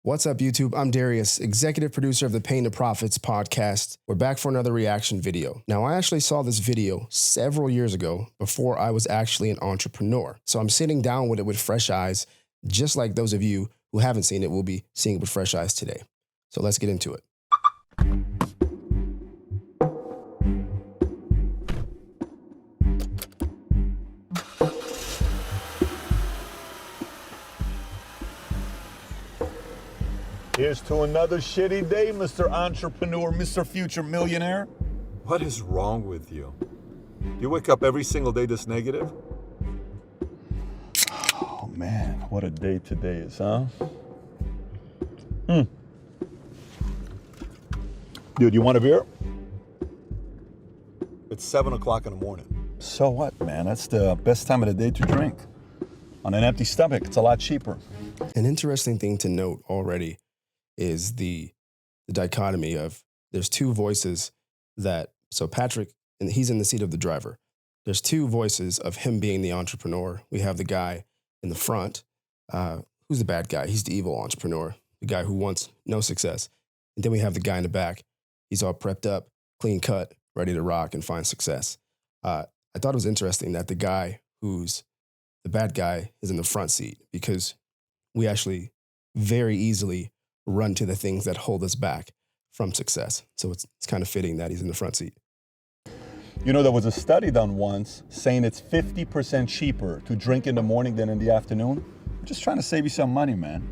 What's up, YouTube? I'm Darius, executive producer of the Pain to Profits podcast. We're back for another reaction video. Now, I actually saw this video several years ago before I was actually an entrepreneur. So I'm sitting down with it with fresh eyes, just like those of you who haven't seen it will be seeing it with fresh eyes today. So let's get into it. Here's to another shitty day, Mr. Entrepreneur, Mr. Future Millionaire. What is wrong with you? You wake up every single day this negative? Oh man, what a day today is, huh? Dude, you want a beer? It's 7 o'clock in the morning. So what, man? That's the best time of the day to drink. On an empty stomach, it's a lot cheaper. An interesting thing to note already is the dichotomy of there's two voices so Patrick, and he's in the seat of the driver. There's two voices of him being the entrepreneur. We have the guy in the front, who's the bad guy. He's the evil entrepreneur, the guy who wants no success. And then we have the guy in the back. He's all prepped up, clean cut, ready to rock and find success. I thought it was interesting that the guy who's the bad guy is in the front seat, because we actually very easily run to the things that hold us back from success. So it's kind of fitting that he's in the front seat. You know, there was a study done once saying it's 50% cheaper to drink in the morning than in the afternoon. I'm just trying to save you some money, man.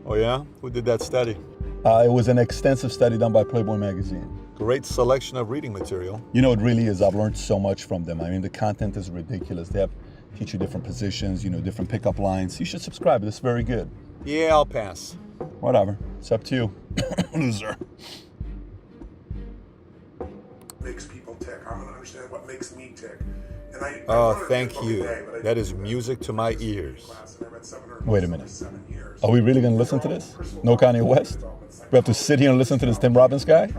Oh yeah? Who did that study? It was an extensive study done by Playboy magazine. Great selection of reading material. You know, it really is. I've learned so much from them. I mean, the content is ridiculous. They teach you different positions, different pickup lines. You should subscribe. It's very good. Yeah, I'll pass. Whatever. It's up to you. Loser. Makes people tick. I want to understand what makes me tick. And I thank you. That is music to my ears. Wait a minute. Are we really going to listen to this? No Kanye West? We have to sit here and listen to this Tim Robbins guy?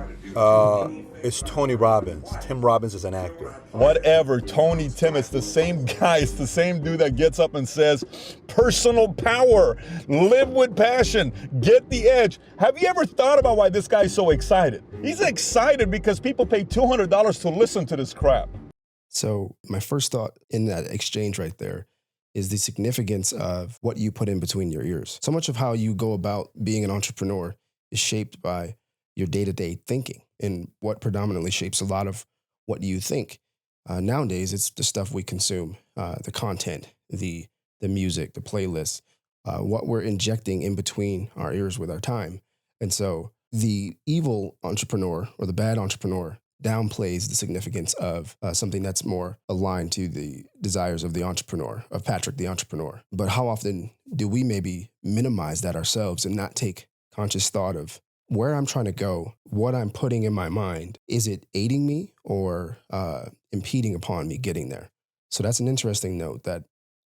It's Tony Robbins. Tim Robbins is an actor. Whatever, Tony, Tim, it's the same guy. It's the same dude that gets up and says, personal power, live with passion, get the edge. Have you ever thought about why this guy's so excited? He's excited because people pay $200 to listen to this crap. So my first thought in that exchange right there is the significance of what you put in between your ears. So much of how you go about being an entrepreneur is shaped by your day-to-day thinking, and what predominantly shapes a lot of what you think. Nowadays, it's the stuff we consume, the content, the music, the playlists, what we're injecting in between our ears with our time. And so the evil entrepreneur or the bad entrepreneur downplays the significance of something that's more aligned to the desires of the entrepreneur, of Patrick the entrepreneur. But how often do we maybe minimize that ourselves and not take conscious thought of where I'm trying to go, what I'm putting in my mind? Is it aiding me or impeding upon me getting there? So that's an interesting note that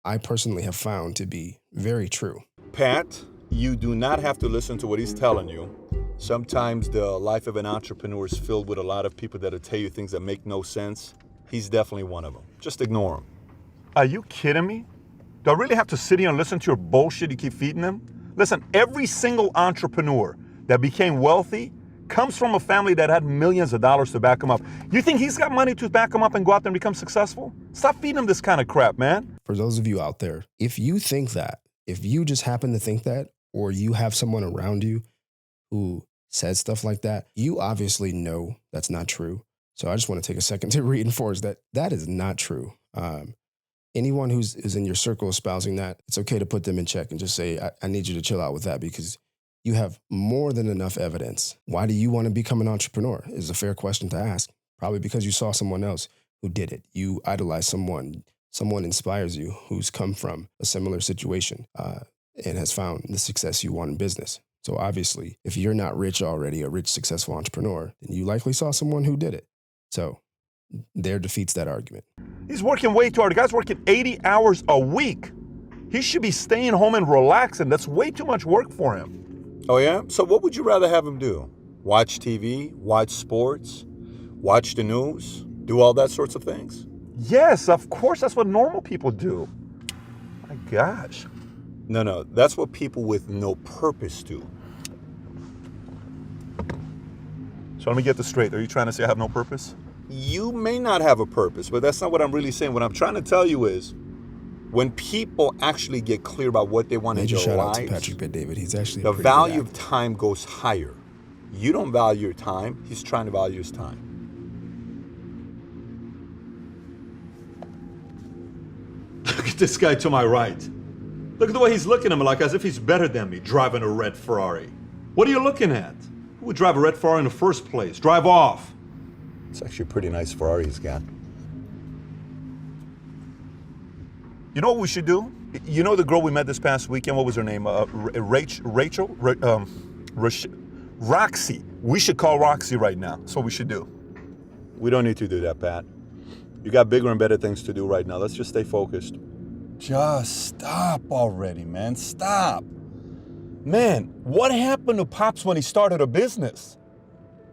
I personally have found to be very true. Pat, you do not have to listen to what he's telling you. Sometimes the life of an entrepreneur is filled with a lot of people that'll tell you things that make no sense. He's definitely one of them. Just ignore him. Are you kidding me? Do I really have to sit here and listen to your bullshit you keep feeding them? Listen, every single entrepreneur that became wealthy comes from a family that had millions of dollars to back him up. You think he's got money to back him up and go out there and become successful? Stop feeding him this kind of crap, man. For those of you out there, if you think that, if you just happen to think that, or you have someone around you who says stuff like that, you obviously know that's not true. So I just want to take a second to reinforce that that is not true. Anyone who's in your circle espousing that, it's okay to put them in check and just say, I need you to chill out with that, because you have more than enough evidence. Why do you want to become an entrepreneur is a fair question to ask. Probably because you saw someone else who did it. You idolize someone. Someone inspires you who's come from a similar situation and has found the success you want in business. So obviously, if you're not rich already, a rich, successful entrepreneur, then you likely saw someone who did it. So there defeats that argument. He's working way too hard. The guy's working 80 hours a week. He should be staying home and relaxing. That's way too much work for him. Oh yeah? So what would you rather have him do? Watch TV, watch sports, watch the news, do all that sorts of things? Yes, of course, that's what normal people do. My gosh. No, that's what people with no purpose do. So let me get this straight. Are you trying to say I have no purpose? You may not have a purpose, but that's not what I'm really saying. What I'm trying to tell you is when people actually get clear about what they want in Major their shout lives, out to Patrick Bet-David. He's actually the a pretty good value actor. of time goes higher. You don't value your time. He's trying to value his time. Look at this guy to my right. Look at the way he's looking at me like as if he's better than me, driving a red Ferrari. What are you looking at? Who would drive a red Ferrari in the first place? Drive off. It's actually a pretty nice Ferrari he's got. You know what we should do? You know the girl we met this past weekend? What was her name? Rachel? Roxy. We should call Roxy right now. That's what we should do. We don't need to do that, Pat. You got bigger and better things to do right now. Let's just stay focused. Just stop already, man. Stop. Man, what happened to Pops when he started a business?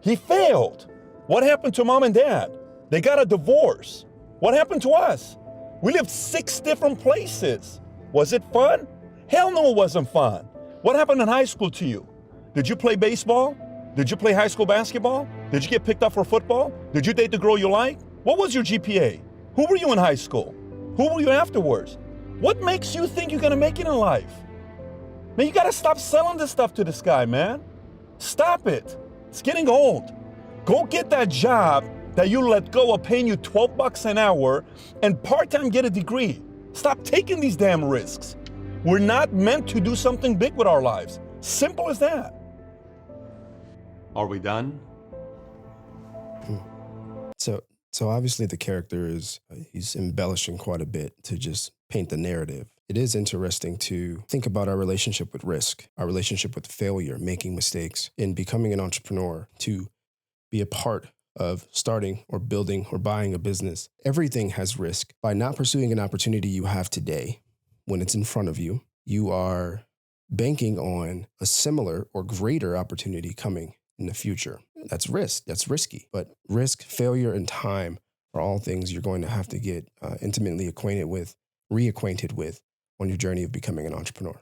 He failed. What happened to Mom and Dad? They got a divorce. What happened to us? We lived 6 different places. Was it fun? Hell no, it wasn't fun. What happened in high school to you? Did you play baseball? Did you play high school basketball? Did you get picked up for football? Did you date the girl you like? What was your GPA? Who were you in high school? Who were you afterwards? What makes you think you're gonna make it in life? Man, you gotta stop selling this stuff to this guy, man. Stop it. It's getting old. Go get that job that you let go of paying you $12 an hour and part-time get a degree. Stop taking these damn risks. We're not meant to do something big with our lives. Simple as that. Are we done? So obviously the character is, he's embellishing quite a bit to just paint the narrative. It is interesting to think about our relationship with risk, our relationship with failure, making mistakes, in becoming an entrepreneur, to be a part of starting or building or buying a business. Everything has risk. By not pursuing an opportunity you have today, when it's in front of you, you are banking on a similar or greater opportunity coming in the future. That's risk. That's risky. But risk, failure, and time are all things you're going to have to get intimately reacquainted with on your journey of becoming an entrepreneur.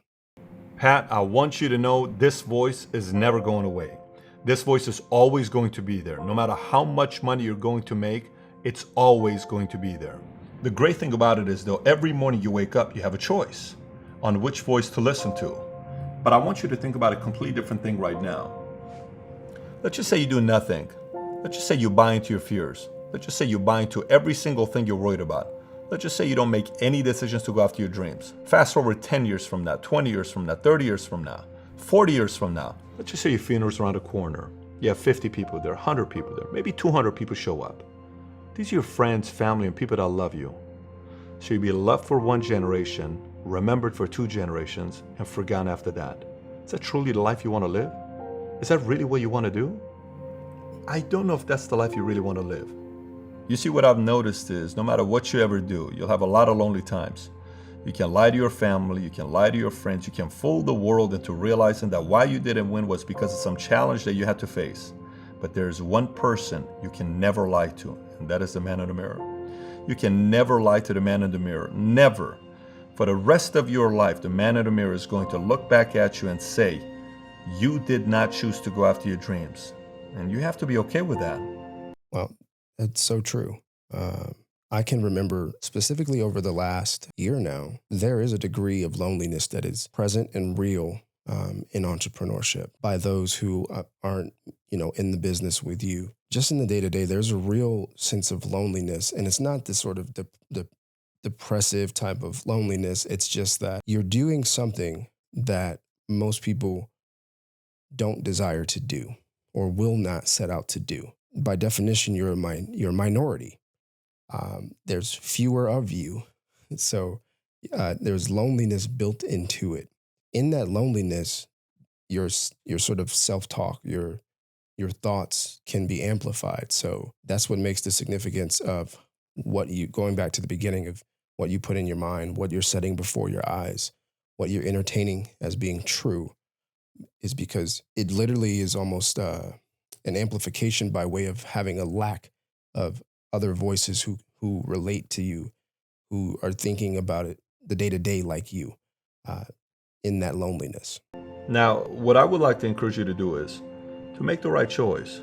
Pat, I want you to know this voice is never going away. This voice is always going to be there. No matter how much money you're going to make, it's always going to be there. The great thing about it is, though, every morning you wake up, you have a choice on which voice to listen to. But I want you to think about a completely different thing right now. Let's just say you do nothing. Let's just say you buy into your fears. Let's just say you buy into every single thing you're worried about. Let's just say you don't make any decisions to go after your dreams. Fast forward 10 years from now, 20 years from now, 30 years from now, 40 years from now. Let's just say your funeral's around the corner. You have 50 people there, 100 people there, maybe 200 people show up. These are your friends, family, and people that love you. So you'll be loved for 1 generation, remembered for 2 generations, and forgotten after that. Is that truly the life you want to live? Is that really what you want to do? I don't know if that's the life you really want to live. You see, what I've noticed is no matter what you ever do, you'll have a lot of lonely times. You can lie to your family, you can lie to your friends, you can fool the world into realizing that why you didn't win was because of some challenge that you had to face. But there's one person you can never lie to, and that is the man in the mirror. You can never lie to the man in the mirror, never. For the rest of your life, the man in the mirror is going to look back at you and say, you did not choose to go after your dreams. And you have to be okay with that. Well, that's so true. I can remember specifically over the last year now, there is a degree of loneliness that is present and real in entrepreneurship by those who aren't, in the business with you. Just in the day-to-day, there's a real sense of loneliness. And it's not this sort of depressive type of loneliness. It's just that you're doing something that most people don't desire to do or will not set out to do. By definition, you're a minority. There's fewer of you. So there's loneliness built into it. In that loneliness, your sort of self-talk, your thoughts can be amplified. So that's what makes the significance of going back to the beginning of what you put in your mind, what you're setting before your eyes, what you're entertaining as being true, is because it literally is almost an amplification by way of having a lack of other voices who relate to you, who are thinking about it the day-to-day like you, in that loneliness. Now, what I would like to encourage you to do is to make the right choice.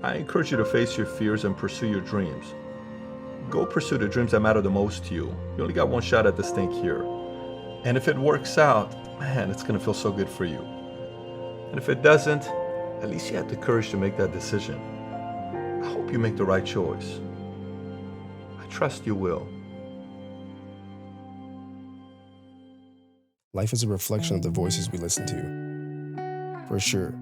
I encourage you to face your fears and pursue your dreams. Go pursue the dreams that matter the most to you. You only got one shot at this thing here. And if it works out, man, it's gonna feel so good for you. And if it doesn't, at least you had the courage to make that decision. I hope you make the right choice. I trust you will. Life is a reflection of the voices we listen to. For sure.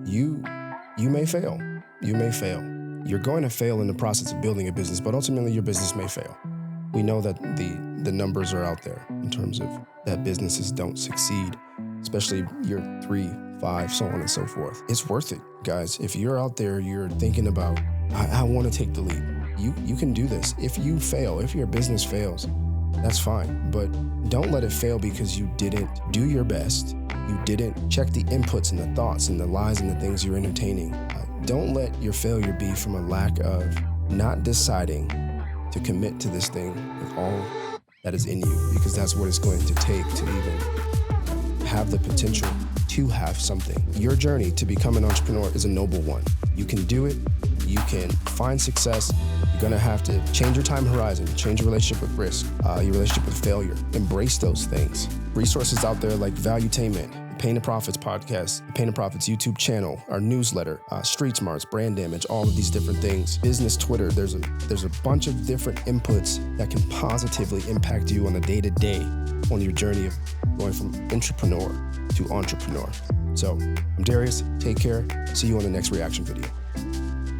You may fail. You may fail. You're going to fail in the process of building a business, but ultimately your business may fail. We know that the numbers are out there in terms of that businesses don't succeed, especially year 3, 5, so on and so forth. It's worth it, guys. If you're out there, you're thinking about, I want to take the leap. You can do this. If you fail, if your business fails, that's fine. But don't let it fail because you didn't do your best. You didn't check the inputs and the thoughts and the lies and the things you're entertaining. Don't let your failure be from a lack of not deciding to commit to this thing with all that is in you, because that's what it's going to take to even have the potential to have something. Your journey to become an entrepreneur is a noble one. You can do it. You can find success. You're gonna have to change your time horizon, change your relationship with risk, your relationship with failure. Embrace those things. Resources out there like Valuetainment, Pain to Profits podcast, Pain to Profits YouTube channel, our newsletter, Street Smarts, Brand Damage, all of these different things. Business Twitter, there's a bunch of different inputs that can positively impact you on a day-to-day on your journey of going from intrapreneur to entrepreneur. So I'm Darius, take care, see you on the next reaction video.